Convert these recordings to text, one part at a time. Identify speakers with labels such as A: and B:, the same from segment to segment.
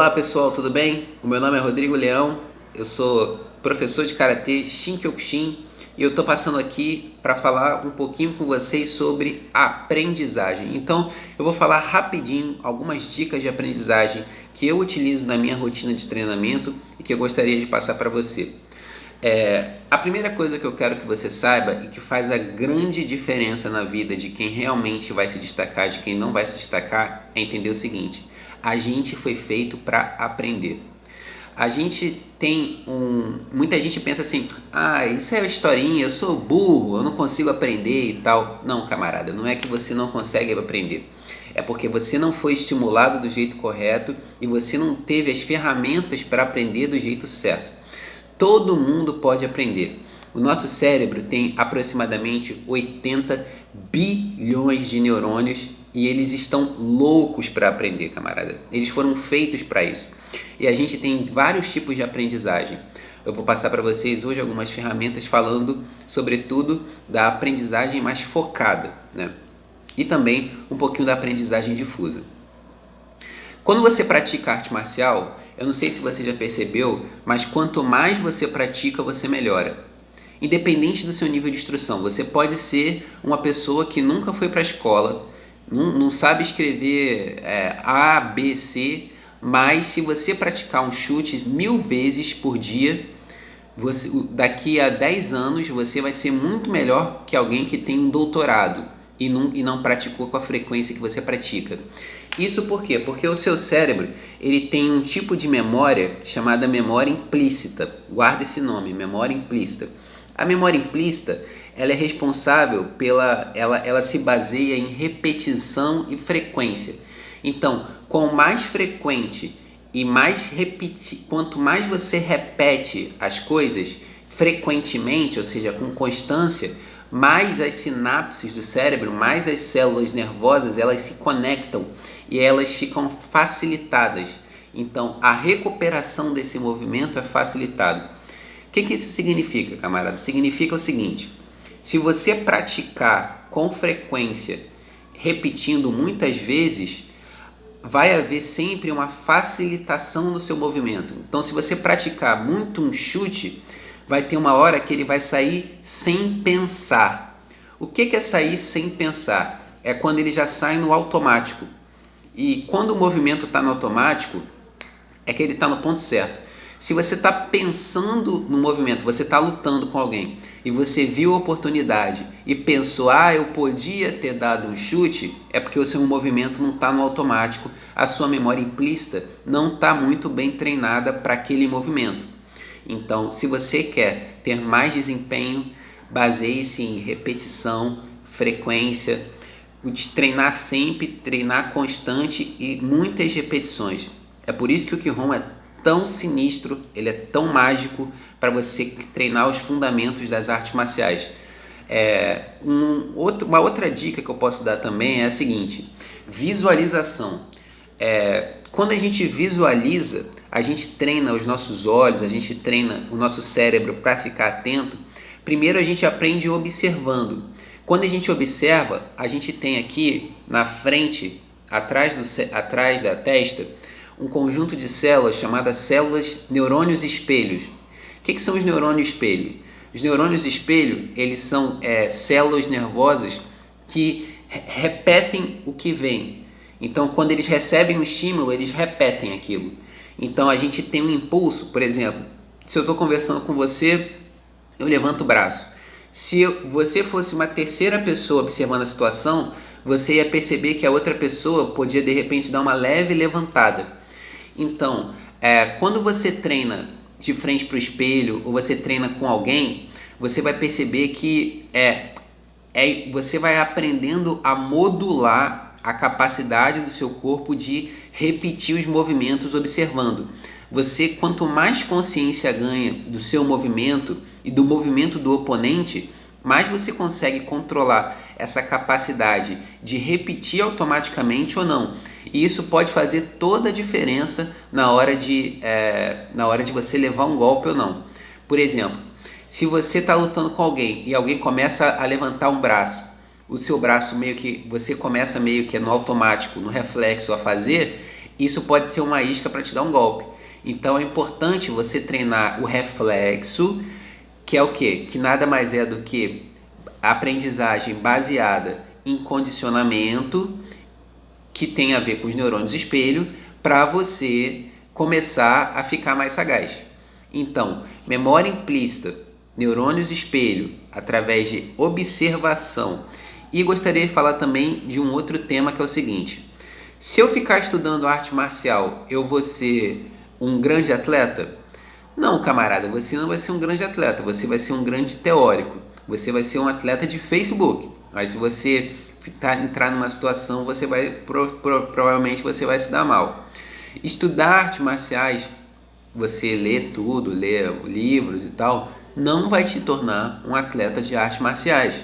A: Olá pessoal, tudo bem? O meu nome é Rodrigo Leão, eu sou professor de Karatê Shinkyokushin e eu estou passando aqui para falar um pouquinho com vocês sobre aprendizagem. Então eu vou falar rapidinho algumas dicas de aprendizagem que eu utilizo na minha rotina de treinamento e que eu gostaria de passar para você. A primeira coisa que eu quero que você saiba e que faz a grande diferença na vida de quem realmente vai se destacar, de quem não vai se destacar, é entender o seguinte: a gente foi feito para aprender. A gente tem muita gente pensa assim: isso é historinha, eu sou burro, eu não consigo aprender e tal. Não, camarada, não é que você não consegue aprender. É porque você não foi estimulado do jeito correto e você não teve as ferramentas para aprender do jeito certo. Todo mundo pode aprender. O nosso cérebro tem aproximadamente 80 bilhões de neurônios e eles estão loucos para aprender, camarada. Eles foram feitos para isso. E a gente tem vários tipos de aprendizagem. Eu vou passar para vocês hoje algumas ferramentas falando, sobretudo, da aprendizagem mais focada, né? E também um pouquinho da aprendizagem difusa. Quando você pratica arte marcial, eu não sei se você já percebeu, mas quanto mais você pratica, você melhora. Independente do seu nível de instrução, você pode ser uma pessoa que nunca foi para a escola, não sabe escrever A, B, C, mas se você praticar um chute 1000 vezes por dia, daqui a 10 anos você vai ser muito melhor que alguém que tem um doutorado e não praticou com a frequência que você pratica. Isso por quê? Porque o seu cérebro ele tem um tipo de memória chamada memória implícita. Guarda esse nome, memória implícita. A memória implícita ela é responsável ela se baseia em repetição e frequência. Então, quanto mais frequente e quanto mais você repete as coisas frequentemente, ou seja, com constância, mais as sinapses do cérebro, mais as células nervosas, elas se conectam e elas ficam facilitadas. Então, a recuperação desse movimento é facilitada. O que isso significa, camarada? Significa o seguinte: se você praticar com frequência, repetindo muitas vezes, vai haver sempre uma facilitação no seu movimento. Então, se você praticar muito um chute, vai ter uma hora que ele vai sair sem pensar. O que é sair sem pensar? É quando ele já sai no automático. E quando o movimento está no automático, é que ele está no ponto certo. Se você está pensando no movimento, você está lutando com alguém e você viu a oportunidade e pensou, eu podia ter dado um chute, é porque o seu movimento não está no automático, a sua memória implícita não está muito bem treinada para aquele movimento. Então, se você quer ter mais desempenho, baseie-se em repetição, frequência, treinar sempre, treinar constante e muitas repetições. É por isso que o Kihon é tão sinistro, ele é tão mágico para você treinar os fundamentos das artes marciais. Uma outra dica que eu posso dar também é a seguinte: visualização. Quando a gente visualiza, a gente treina os nossos olhos, a gente treina o nosso cérebro para ficar atento. Primeiro a gente aprende observando. Quando a gente observa, a gente tem aqui na frente, atrás da testa, um conjunto de células chamadas células neurônios espelhos. O que são os neurônios espelho? Os neurônios espelho, eles são células nervosas que repetem o que vem. Então, quando eles recebem um estímulo, eles repetem aquilo. Então, a gente tem um impulso, por exemplo, se eu estou conversando com você, eu levanto o braço. Se você fosse uma terceira pessoa observando a situação, você ia perceber que a outra pessoa podia, de repente, dar uma leve levantada. Então, quando você treina de frente para o espelho ou você treina com alguém, você vai perceber que você vai aprendendo a modular a capacidade do seu corpo de repetir os movimentos observando. Você, quanto mais consciência ganha do seu movimento e do movimento do oponente, mais você consegue controlar essa capacidade de repetir automaticamente ou não. E isso pode fazer toda a diferença na hora de você levar um golpe ou não. Por exemplo, se você está lutando com alguém e alguém começa a levantar um braço, o seu braço você começa meio que no automático, no reflexo a fazer, isso pode ser uma isca para te dar um golpe. Então é importante você treinar o reflexo, que é o quê? Que nada mais é do que aprendizagem baseada em condicionamento, que tem a ver com os neurônios espelho, para você começar a ficar mais sagaz. Então, memória implícita, neurônios espelho, através de observação. E gostaria de falar também de um outro tema, que é o seguinte: se eu ficar estudando arte marcial, eu vou ser um grande atleta? Não, camarada, você não vai ser um grande atleta, você vai ser um grande teórico. Você vai ser um atleta de Facebook. Mas se você entrar numa situação, você vai provavelmente você vai se dar mal. Estudar artes marciais, você lê tudo, lê livros e tal, não vai te tornar um atleta de artes marciais.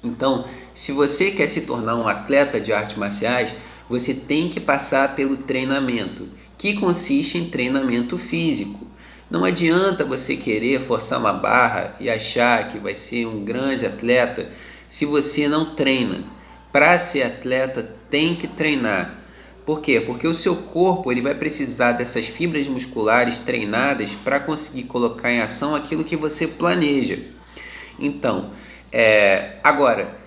A: Então, se você quer se tornar um atleta de artes marciais, você tem que passar pelo treinamento, que consiste em treinamento físico. Não adianta você querer forçar uma barra e achar que vai ser um grande atleta se você não treina. Para ser atleta, tem que treinar. Por quê? Porque o seu corpo ele vai precisar dessas fibras musculares treinadas para conseguir colocar em ação aquilo que você planeja. Então, agora,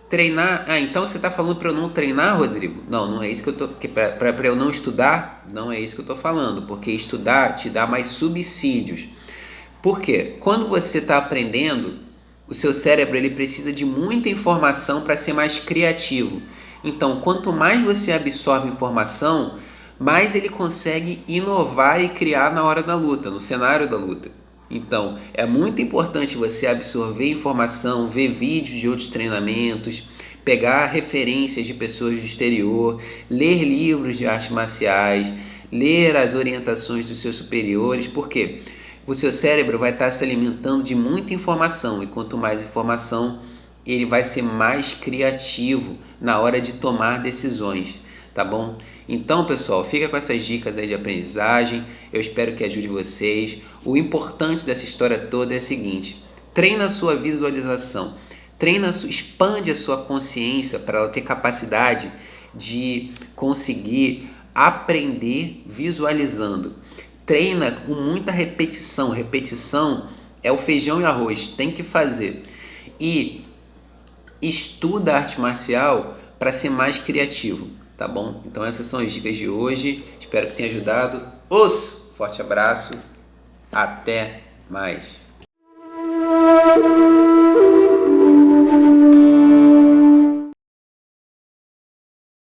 A: treinar... então você está falando para eu não treinar, Rodrigo? Não, não é isso que eu tô... Para eu não estudar? Não é isso que eu estou falando, porque estudar te dá mais subsídios. Por quê? Quando você está aprendendo, o seu cérebro ele precisa de muita informação para ser mais criativo. Então, quanto mais você absorve informação, mais ele consegue inovar e criar na hora da luta, no cenário da luta. Então, é muito importante você absorver informação, ver vídeos de outros treinamentos, pegar referências de pessoas do exterior, ler livros de artes marciais, ler as orientações dos seus superiores, porque o seu cérebro vai estar se alimentando de muita informação, e quanto mais informação, ele vai ser mais criativo na hora de tomar decisões, tá bom? Então, pessoal, fica com essas dicas aí de aprendizagem, eu espero que ajude vocês. O importante dessa história toda é o seguinte: treina a sua visualização, expande a sua consciência para ela ter capacidade de conseguir aprender visualizando. Treina com muita repetição, repetição é o feijão e arroz, tem que fazer. E estuda arte marcial para ser mais criativo, tá bom? Então essas são as dicas de hoje, espero que tenha ajudado. Forte abraço, até mais.